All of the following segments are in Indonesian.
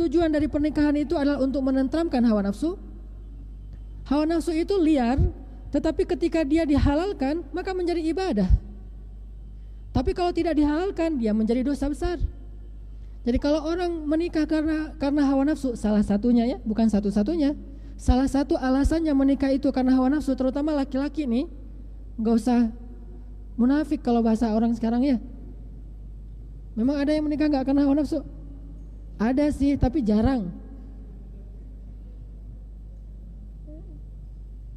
tujuan dari pernikahan itu adalah untuk menenteramkan hawa nafsu? Hawa nafsu itu liar, tetapi ketika dia dihalalkan maka menjadi ibadah. Tapi kalau tidak dihalalkan, dia menjadi dosa besar. Jadi kalau orang menikah karena hawa nafsu, salah satunya ya, bukan satu-satunya, salah satu alasannya menikah itu karena hawa nafsu, terutama laki-laki nih, nggak usah munafik kalau bahasa orang sekarang ya. Memang ada yang menikah nggak karena hawa nafsu? Ada sih, tapi jarang.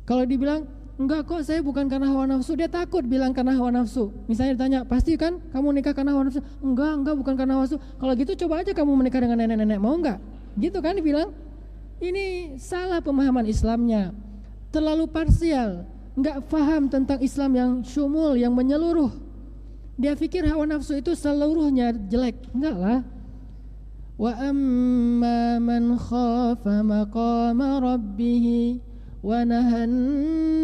Kalau dibilang enggak kok, saya bukan karena hawa nafsu, dia takut bilang karena hawa nafsu. Misalnya ditanya, pasti kan kamu nikah karena hawa nafsu? Enggak bukan karena hawa nafsu. Kalau gitu coba aja kamu menikah dengan nenek-nenek, mau enggak? Gitu kan dibilang. Ini salah pemahaman Islamnya, terlalu parsial, enggak paham tentang Islam yang syumul, yang menyeluruh. Dia pikir hawa nafsu itu seluruhnya jelek. Enggak lah. Wa amma man khafa maqama rabbih wa nahan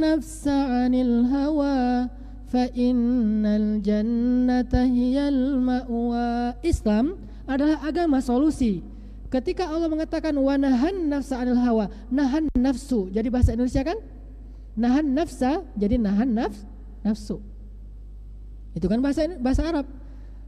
nafsa 'anil hawa fa innal jannata hiyal ma'wa. Islam adalah agama solusi. Ketika Allah mengatakan wa nahan nafsa 'anil hawa, nahan nafsu, jadi bahasa Indonesia kan? Nahan nafsa, jadi nahan nafsu. Itu kan bahasa Arab.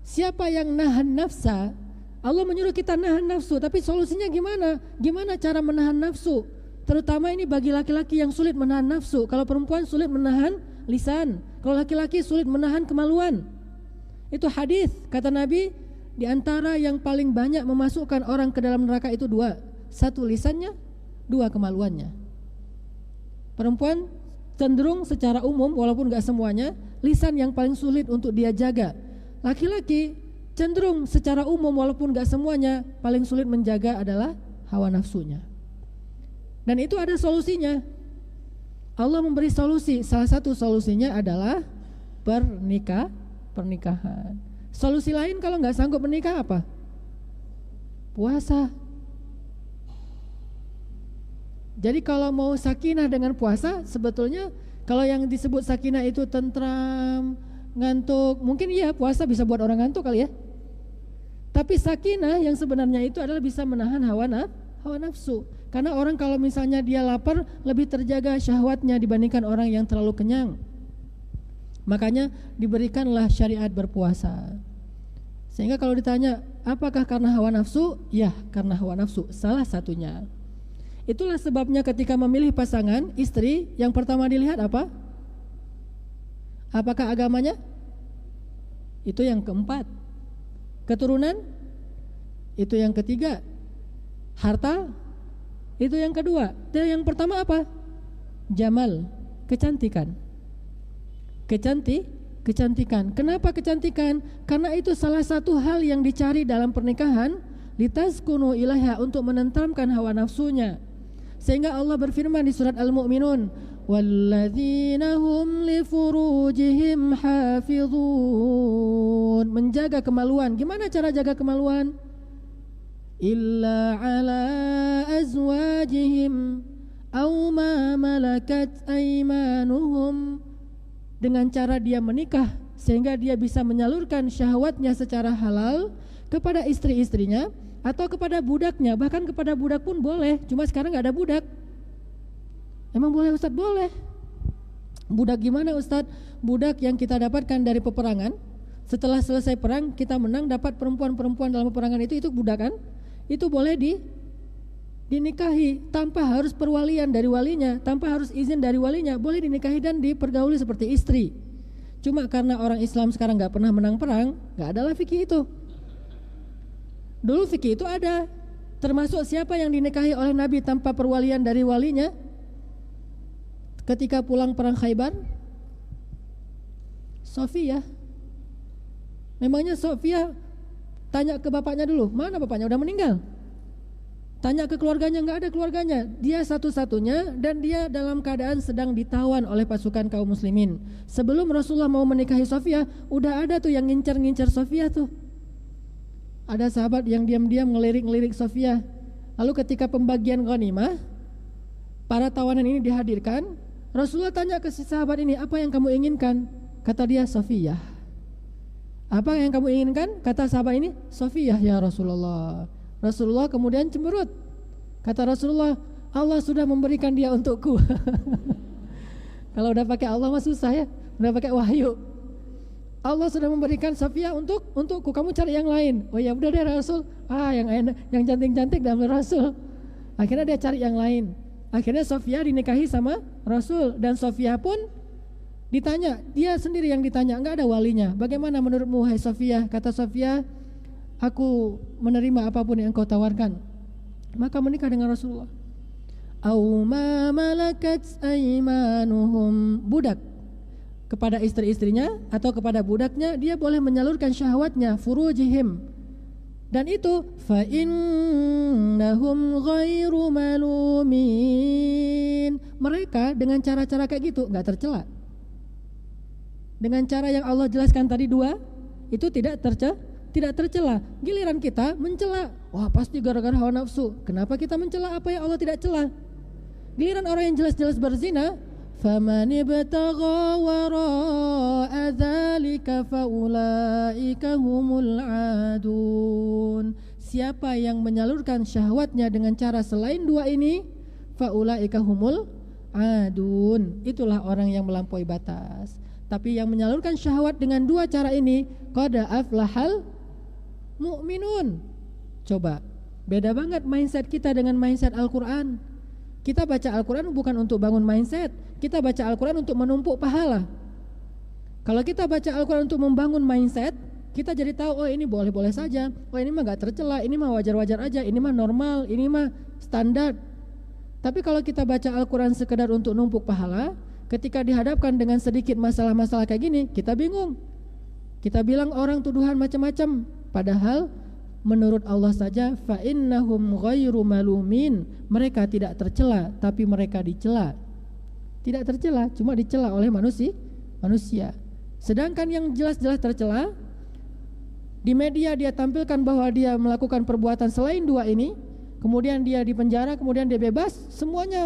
Siapa yang nahan nafsa? Allah menyuruh kita nahan nafsu, tapi solusinya gimana? Gimana cara menahan nafsu? Terutama ini bagi laki-laki yang sulit menahan nafsu. Kalau perempuan sulit menahan lisan, kalau laki-laki sulit menahan kemaluan. Itu hadis, kata Nabi, di antara yang paling banyak memasukkan orang ke dalam neraka itu dua. Satu lisannya, dua kemaluannya. Perempuan cenderung secara umum, walaupun gak semuanya, lisan yang paling sulit untuk dia jaga. Laki-laki cenderung secara umum, walaupun gak semuanya, paling sulit menjaga adalah hawa nafsunya. Dan itu ada solusinya. Allah memberi solusi. Salah satu solusinya adalah pernikahan. Solusi lain kalau gak sanggup menikah apa? Puasa. Jadi kalau mau sakinah dengan puasa, sebetulnya kalau yang disebut sakinah itu tentram, ngantuk, mungkin iya puasa bisa buat orang ngantuk kali ya. Tapi sakinah yang sebenarnya itu adalah bisa menahan hawa nafsu. Karena orang kalau misalnya dia lapar, lebih terjaga syahwatnya dibandingkan orang yang terlalu kenyang. Makanya diberikanlah syariat berpuasa. Sehingga kalau ditanya apakah karena hawa nafsu? Ya, karena hawa nafsu, salah satunya. Itulah sebabnya ketika memilih pasangan istri, yang pertama dilihat apa? Apakah agamanya? Itu yang keempat. Keturunan? Itu yang ketiga. Harta? Itu yang kedua. Dan yang pertama apa? Jamal, kecantikan. Kecantikan. Kenapa kecantikan? Karena itu salah satu hal yang dicari dalam pernikahan, litaskunu ilaiha, untuk menenteramkan hawa nafsunya. Sehingga Allah berfirman di surat Al-Mu'minun, walladzina hum li furujihim hafizun, menjaga kemaluan. Gimana cara jaga kemaluan? Illa ala azwajihim aw ma malakat aymanuhum, dengan cara dia menikah sehingga dia bisa menyalurkan syahwatnya secara halal kepada istri-istrinya atau kepada budaknya. Bahkan kepada budak pun boleh, cuma sekarang gak ada budak. Emang boleh Ustadz? Boleh. Budak gimana Ustadz? Budak yang kita dapatkan dari peperangan. Setelah selesai perang kita menang, dapat perempuan-perempuan dalam peperangan itu budak kan? Itu boleh dinikahi tanpa harus perwalian dari walinya, tanpa harus izin dari walinya, boleh dinikahi dan dipergauli seperti istri. Cuma karena orang Islam sekarang gak pernah menang perang, gak adalah fikih itu. Dulu fikih itu ada, termasuk siapa yang dinikahi oleh Nabi tanpa perwalian dari walinya ketika pulang perang Khaybar? Sofia. Memangnya Sofia tanya ke bapaknya dulu, mana bapaknya, udah meninggal? Tanya ke keluarganya, nggak ada keluarganya. Dia satu-satunya dan dia dalam keadaan sedang ditawan oleh pasukan kaum muslimin. Sebelum Rasulullah mau menikahi Sofia, udah ada tuh yang ngincer-ngincer Sofia tuh. Ada sahabat yang diam-diam ngelirik-ngelirik Sofia. Lalu ketika pembagian ghanimah, para tawanan ini dihadirkan. Rasulullah tanya ke si sahabat ini, apa yang kamu inginkan? Kata dia, Sofia. Apa yang kamu inginkan? Kata sahabat ini, Sofia ya Rasulullah. Rasulullah kemudian cemberut. Kata Rasulullah, Allah sudah memberikan dia untukku. Kalau udah pakai Allah mah susah ya, udah pakai wahyu. Allah sudah memberikan Sofia untukku, kamu cari yang lain. Oh ya udah deh Rasul, yang enak, yang cantik-cantik dan Rasul. Akhirnya dia cari yang lain. Akhirnya Sofia dinikahi sama Rasul, dan Sofia pun ditanya, dia sendiri yang ditanya, enggak ada walinya. Bagaimana menurutmu hai Sofia? Kata Sofia, aku menerima apapun yang engkau tawarkan. Maka menikah dengan Rasulullah. Au ma malakat aimanuhum, budak kepada istri-istrinya atau kepada budaknya dia boleh menyalurkan syahwatnya, furujihim. Dan itu fa innahum ghairu malumin. Mereka dengan cara-cara kayak gitu enggak tercela. Dengan cara yang Allah jelaskan tadi dua, itu tidak tercela. Giliran kita mencela, wah pasti gara-gara hawa nafsu. Kenapa kita mencela apa yang Allah tidak cela? Giliran orang yang jelas-jelas berzina, faman ibtagha wara'a dzalika faulaika humul adun. Siapa yang menyalurkan syahwatnya dengan cara selain dua ini, faulaika humul adun. Itulah orang yang melampaui batas. Tapi yang menyalurkan syahwat dengan dua cara ini, qad aflahal mu'minun. Coba, beda banget mindset kita dengan mindset Al-Quran. Kita baca Al-Quran bukan untuk bangun mindset, kita baca Al-Quran untuk menumpuk pahala. Kalau kita baca Al-Quran untuk membangun mindset, kita jadi tahu, oh ini boleh-boleh saja, oh ini mah gak tercela, ini mah wajar-wajar aja, ini mah normal, ini mah standar. Tapi kalau kita baca Al-Quran sekedar untuk numpuk pahala, ketika dihadapkan dengan sedikit masalah-masalah kayak gini, kita bingung. Kita bilang orang tuduhan macam-macam, padahal menurut Allah saja, fa innahum ghairu malumin, mereka tidak tercela, tapi mereka dicela. Tidak tercela, cuma dicela oleh manusia. Sedangkan yang jelas-jelas tercela, di media dia tampilkan bahwa dia melakukan perbuatan selain dua ini, kemudian dia dipenjara, kemudian dia bebas, semuanya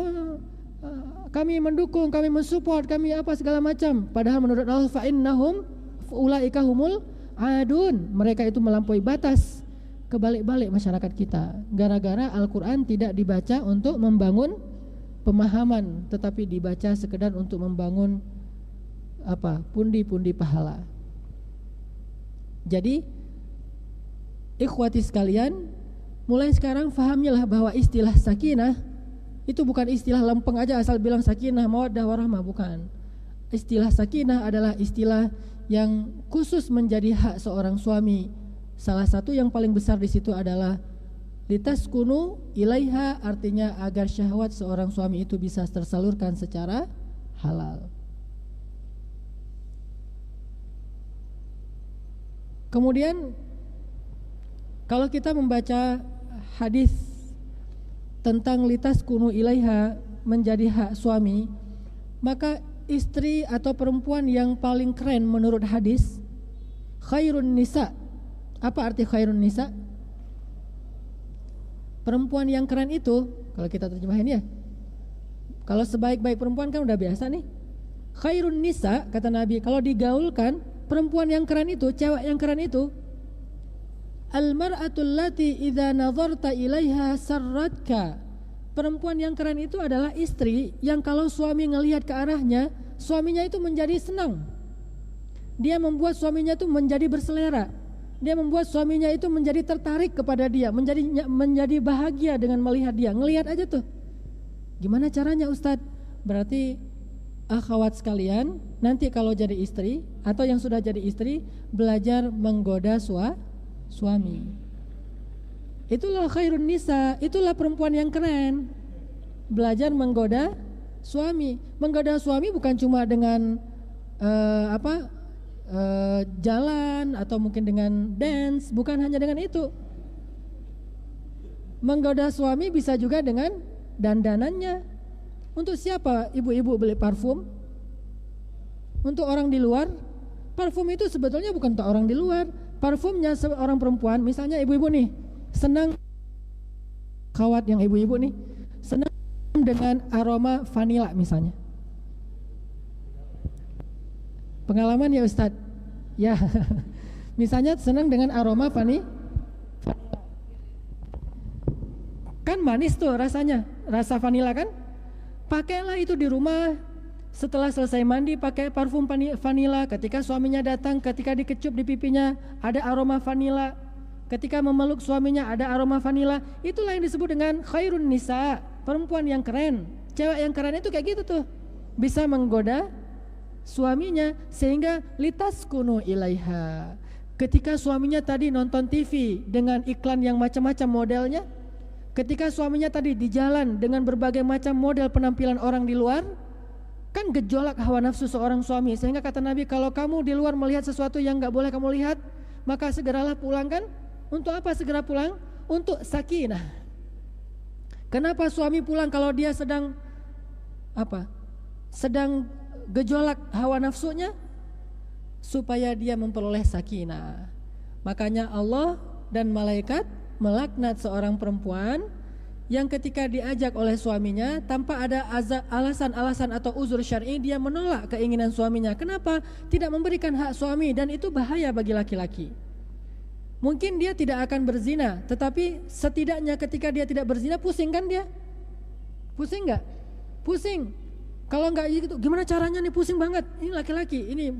kami mendukung, kami mensupport, kami apa segala macam. Padahal menurut Allah, fa innahum ulaika humul adun, mereka itu melampaui batas. Kebalik-balik masyarakat kita, gara-gara Al-Quran tidak dibaca untuk membangun pemahaman, tetapi dibaca sekedar untuk membangun pundi-pundi pahala. Jadi ikhwati sekalian, mulai sekarang fahamilah bahwa istilah sakinah itu bukan istilah lempeng aja asal bilang sakinah mawaddah warahmah, bukan. Istilah sakinah adalah istilah yang khusus menjadi hak seorang suami. Salah satu yang paling besar di situ adalah litaskunu ilaiha, artinya agar syahwat seorang suami itu bisa tersalurkan secara halal. Kemudian kalau kita membaca hadis tentang litaskunu ilaiha menjadi hak suami, maka istri atau perempuan yang paling keren menurut hadis khairun nisa. Apa arti khairun nisa? Perempuan yang keren itu, kalau kita terjemahin ya, kalau sebaik-baik perempuan kan udah biasa nih. Khairun nisa, kata Nabi, kalau digaulkan, perempuan yang keren itu, cewek yang keren itu, al-mar'atul lati idza nazarta ilaiha sarratka. Perempuan yang keren itu adalah istri yang kalau suami ngelihat ke arahnya, suaminya itu menjadi senang. Dia membuat suaminya itu menjadi berselera. Dia membuat suaminya itu menjadi tertarik kepada dia, menjadi bahagia dengan melihat dia. Ngelihat aja tuh. Gimana caranya Ustadz? Berarti akhwat sekalian, nanti kalau jadi istri atau yang sudah jadi istri, belajar menggoda suami. Itulah khairun nisa, itulah perempuan yang keren. Belajar menggoda suami. Menggoda suami bukan cuma dengan jalan atau mungkin dengan dance, bukan hanya dengan itu. Menggoda suami bisa juga dengan dandanannya. Untuk siapa ibu-ibu beli parfum? Untuk orang di luar. Parfum itu sebetulnya bukan untuk orang di luar. Parfumnya seorang perempuan, misalnya ibu-ibu nih senang, kawat yang ibu-ibu nih senang dengan aroma vanila misalnya. Pengalaman ya Ustadz? Ya, misalnya senang dengan aroma vanila. Kan manis tuh rasanya, rasa vanila kan? Pakailah itu di rumah. Setelah selesai mandi pakai parfum vanila. Ketika suaminya datang, ketika dikecup di pipinya ada aroma vanila. Ketika memeluk suaminya ada aroma vanila. Itulah yang disebut dengan khairun nisa, perempuan yang keren. Cewek yang keren itu kayak gitu tuh, bisa menggoda suaminya sehingga litaskunu ilaiha. Ketika suaminya tadi nonton TV dengan iklan yang macam-macam modelnya, ketika suaminya tadi di jalan dengan berbagai macam model penampilan orang di luar, kan gejolak hawa nafsu seorang suami. Sehingga kata Nabi, kalau kamu di luar melihat sesuatu yang gak boleh kamu lihat, maka segeralah pulang. Kan untuk apa segera pulang? Untuk sakinah. Kenapa suami pulang kalau dia sedang sedang gejolak hawa nafsunya? Supaya dia memperoleh sakinah. Makanya Allah dan malaikat melaknat seorang perempuan yang ketika diajak oleh suaminya tanpa ada alasan-alasan atau uzur syar'i, dia menolak keinginan suaminya. Kenapa? Tidak memberikan hak suami, dan itu bahaya bagi laki-laki. Mungkin dia tidak akan berzina, tetapi setidaknya ketika dia tidak berzina, pusing kan dia? Pusing gak? Pusing. Kalau gak gitu, gimana caranya nih, pusing banget. Ini laki-laki, ini